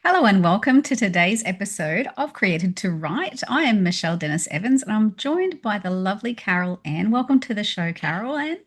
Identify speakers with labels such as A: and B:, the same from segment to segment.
A: Hello and welcome to today's episode of Created to Write. I am Michelle Dennis Evans and I'm joined by the lovely Carol Ann. Welcome to the show, Carol Ann.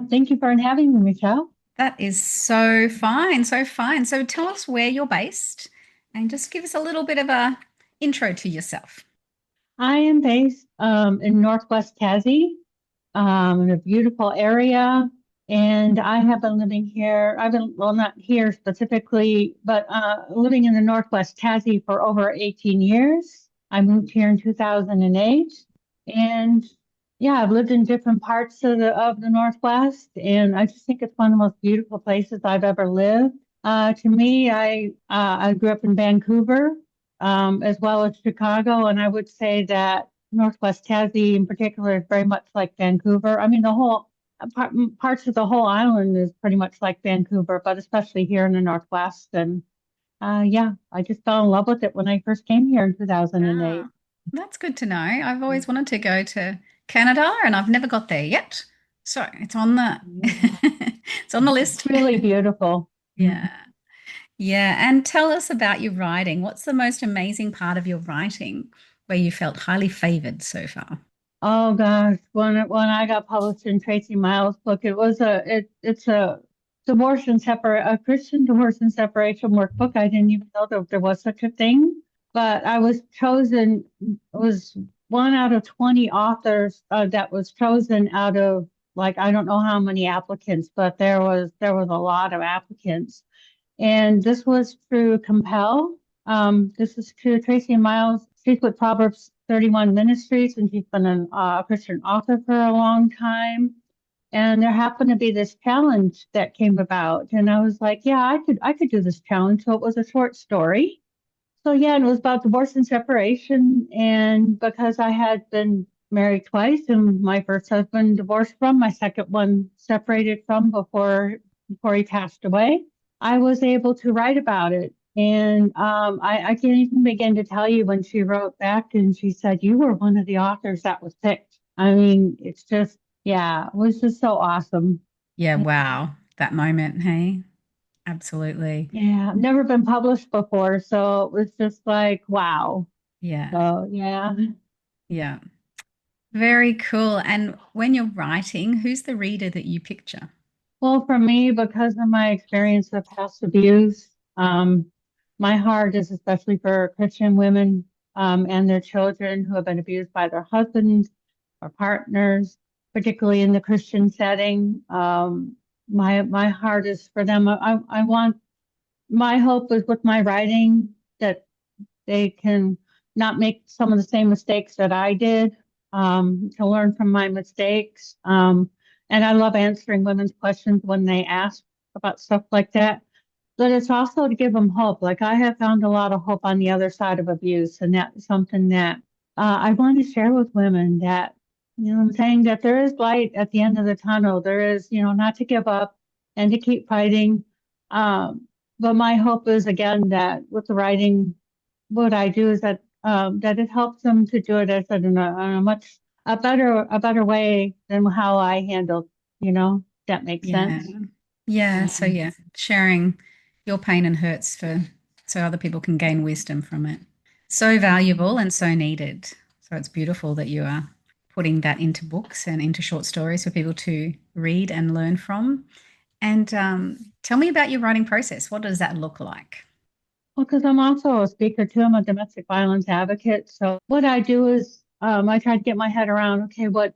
B: Thank you for having me, Michelle.
A: That is so fine, so fine. So tell us where you're based and just give us a little bit of a intro to yourself.
B: I am based in Northwest Tassie, in a beautiful area, and I have been living here. I've been, well, not here specifically, but living in the Northwest Tassie for over 18 years. I moved here in 2008, and yeah, I've lived in different parts of the Northwest, and I just think it's one of the most beautiful places I've ever lived. To me, I grew up in Vancouver, as well as Chicago. And I would say that Northwest Tassie in particular is very much like Vancouver. I mean, the whole parts of the whole island is pretty much like Vancouver, but especially here in the Northwest. And yeah, I just fell in love with it when I first came here in 2008.
A: Ah, that's good to know. I've always wanted to go to Canada and I've never got there yet. So it's on the
B: Yeah,
A: it's on the
B: it's
A: list.
B: really beautiful.
A: Yeah. Yeah, and tell us about your writing. What's the most amazing part of your writing where you felt highly favored so far?
B: Oh gosh, when I got published in Tracy Miles' book, it's a divorce and separate a Christian divorce and separation workbook. I didn't even know that there was such a thing, but I was chosen was one out of 20 authors that was chosen out of like I don't know how many applicants, but there was a lot of applicants, and this was through Compel. This is through Tracy Miles. She's with Proverbs 31 Ministries, and she's been a Christian author for a long time. And there happened to be this challenge that came about, and I was like, yeah, I could do this challenge. So it was a short story. So yeah, and it was about divorce and separation. And because I had been married twice, and my first husband divorced from, my second one separated from before he passed away, I was able to write about it. And I can't even begin to tell you when she wrote back and she said, "You were one of the authors that was picked." I mean, it's just, yeah, it was just so awesome.
A: Yeah, wow. That moment, hey? Absolutely.
B: Yeah, I've never been published before, so it was just like, wow.
A: Yeah,
B: So yeah.
A: yeah. Very cool. And when you're writing, who's the reader that you picture?
B: Well, for me, because of my experience of past abuse, my heart is especially for Christian women and their children who have been abused by their husbands or partners, particularly in the Christian setting. My heart is for them. I want my hope is with my writing that they can not make some of the same mistakes that I did, to learn from my mistakes. And I love answering women's questions when they ask about stuff like that. But it's also to give them hope. Like I have found a lot of hope on the other side of abuse, and that's something that I want to share with women that, I'm saying that there is light at the end of the tunnel. There is, not to give up and to keep fighting. Um, but my hope is again that with the writing what I do is that it helps them to do it as in a much a better way than how I handled, that makes
A: Yeah.
B: sense.
A: Yeah.
B: Yeah.
A: So yeah, sharing your pain and hurts for so other people can gain wisdom from it. So valuable and so needed. So it's beautiful that you are putting that into books and into short stories for people to read and learn from. And tell me about your writing process. What does that look like?
B: Well, because I'm also a speaker too, I'm a domestic violence advocate. So what I do is I try to get my head around, okay, what's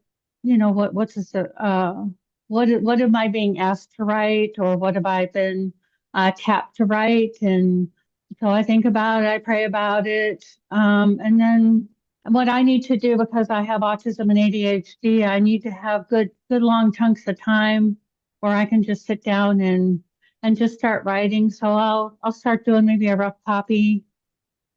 B: this what am I being asked to write or what have I been tapped to write? And so I think about it, I pray about it. And then what I need to do because I have autism and ADHD, I need to have good long chunks of time where I can just sit down and just start writing. So I'll start doing maybe a rough copy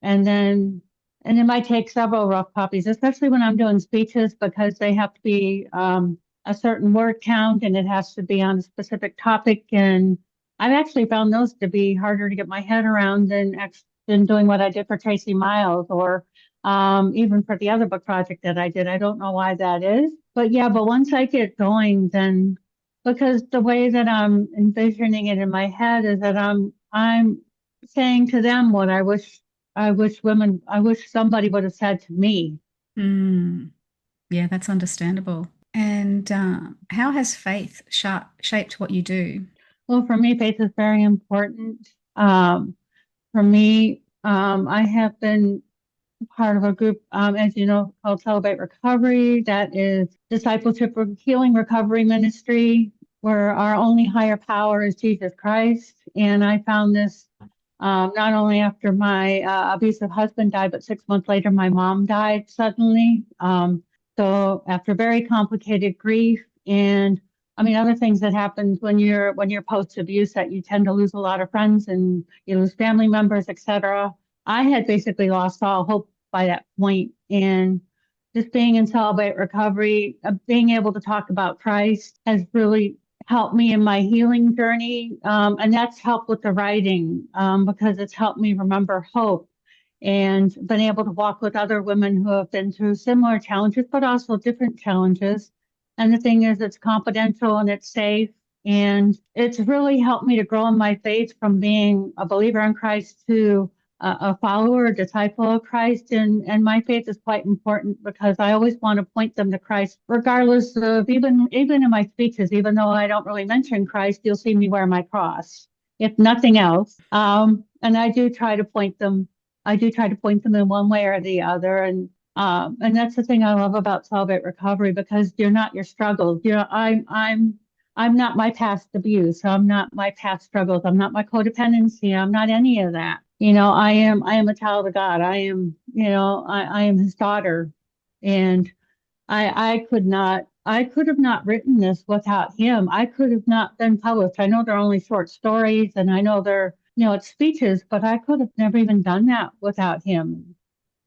B: and then and it might take several rough copies, especially when I'm doing speeches because they have to be a certain word count and it has to be on a specific topic. And I've actually found those to be harder to get my head around than doing what I did for Tracy Miles or even for the other book project that I did. I don't know why that is, but yeah, but once I get going, then because the way that I'm envisioning it in my head is that I'm saying to them what I wish somebody would have said to me.
A: Mm, yeah, that's understandable. And how has faith shaped what you do?
B: Well, for me, faith is very important. For me, I have been part of a group, as you know, called Celebrate Recovery. That is discipleship, healing, recovery ministry, where our only higher power is Jesus Christ. And I found this not only after my abusive husband died, but 6 months later, my mom died suddenly. So after very complicated grief and I mean, other things that happens when you're post abuse that you tend to lose a lot of friends and you lose family members, etc. I had basically lost all hope by that point, and just being in Celebrate Recovery, being able to talk about Christ has really helped me in my healing journey, and that's helped with the writing because it's helped me remember hope and been able to walk with other women who have been through similar challenges, but also different challenges. And the thing is, it's confidential and it's safe. And it's really helped me to grow in my faith from being a believer in Christ to a follower, a disciple of Christ. And my faith is quite important because I always want to point them to Christ, regardless of even in my speeches, even though I don't really mention Christ, you'll see me wear my cross, if nothing else. And I do try to point them in one way or the other. And that's the thing I love about Celebrate Recovery because you're not your struggles. I'm not my past abuse. I'm not my past struggles. I'm not my codependency. I'm not any of that. I am a child of God. I am his daughter. And I could have not written this without him. I could have not been published. I know they're only short stories and I know it's speeches, but I could have never even done that without him.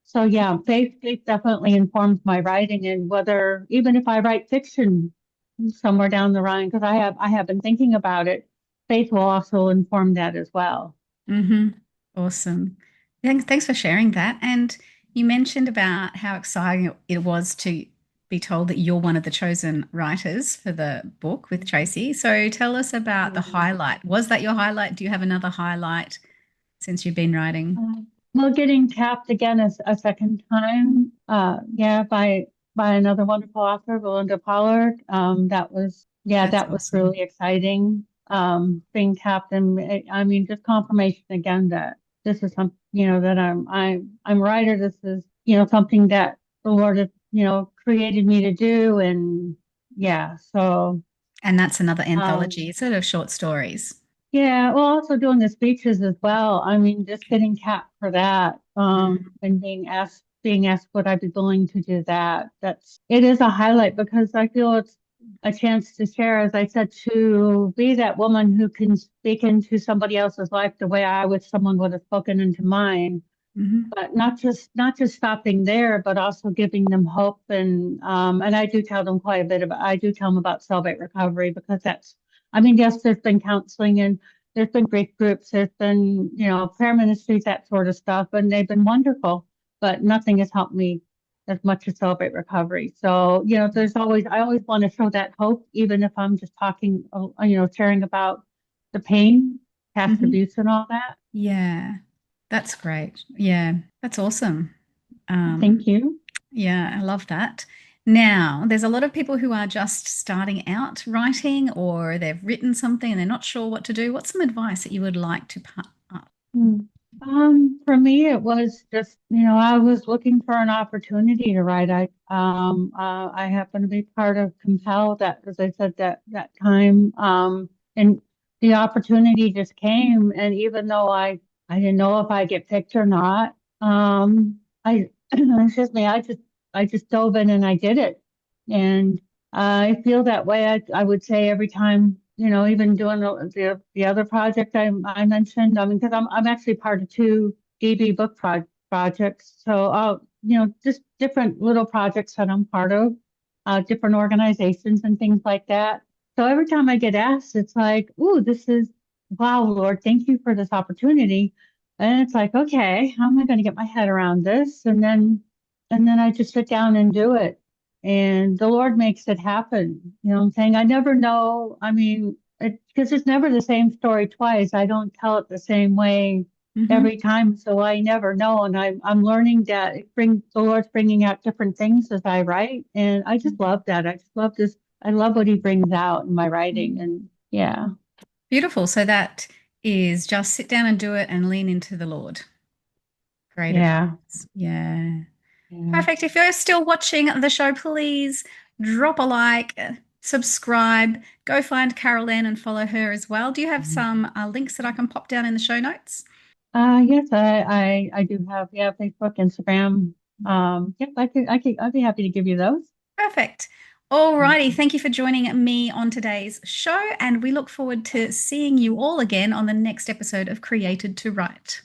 B: So yeah, faith definitely informs my writing and whether even if I write fiction somewhere down the line, because I have been thinking about it, faith will also inform that as well.
A: Hmm. Awesome. Thanks for sharing that. And you mentioned about how exciting it was to be told that you're one of the chosen writers for the book with Tracy. So tell us about the
B: Mhm.
A: highlight. Was that your highlight? Do you have another highlight since you've been writing?
B: Uh, well, getting tapped again a second time, yeah, by another wonderful author, Belinda Pollard.
A: That's
B: That was
A: awesome.
B: really exciting. Being tapped and I mean, just confirmation again that this is something, that I'm a writer. This is, something that the Lord has, created me to do. And yeah, so,
A: And that's another anthology,
B: um,
A: sort of short stories.
B: yeah, well, also doing the speeches as well. I mean, just getting tapped for that,
A: Mm.
B: and being asked would I be willing to do that. It is a highlight because I feel it's a chance to share, as I said, to be that woman who can speak into somebody else's life the way I wish someone would have spoken into mine,
A: Hmm.
B: but not just stopping there, but also giving them hope. And I do tell them quite a bit about, I do tell them about Celebrate Recovery because I mean, yes, there's been counseling and there's been grief groups, there's been, prayer ministries, that sort of stuff, and they've been wonderful, but nothing has helped me as much as Celebrate Recovery. So, I always want to show that hope, even if I'm just talking, sharing about the pain, past
A: Hmm.
B: abuse and all that.
A: Yeah, that's great. Yeah, that's awesome.
B: Thank
A: Um,
B: you.
A: yeah, I love that. Now, there's a lot of people who are just starting out writing or they've written something and they're not sure what to do. What's some advice that you would like to pass?
B: Hmm. For me, it was just, I was looking for an opportunity to write. I happen to be part of Compel that, as I said, that time. And the opportunity just came. And even though I didn't know if I get picked or not, excuse me, I just dove in and I did it. And I feel that way. I would say every time, even doing the other project I mentioned. I mean, because I'm actually part of two DB projects. So, just different little projects that I'm part of, different organizations and things like that. So every time I get asked, it's like, "Ooh, wow, Lord, thank you for this opportunity." And it's like, okay, how am I going to get my head around this? And then I just sit down and do it. And the Lord makes it happen. You know what I'm saying? I never know. I mean, because it's never the same story twice. I don't tell it the same way
A: Hmm.
B: every time. So I never know. And I'm learning that the Lord's bringing out different things as I write. And I just love that. I just love this. I love what he brings out in my writing. And yeah,
A: Beautiful. So that is just sit down and do it and lean into the Lord. Great
B: yeah,
A: advice. Yeah.
B: yeah.
A: Perfect. If you're still watching the show, please drop a like, subscribe, go find Carol Ann and follow her as well. Do you have some links that I can pop down in the show notes?
B: Yes, I do have, yeah, Facebook, Instagram. Yep, I'd be happy to give you those.
A: Perfect. Alrighty. Thank you for joining me on today's show, and we look forward to seeing you all again on the next episode of Created to Write.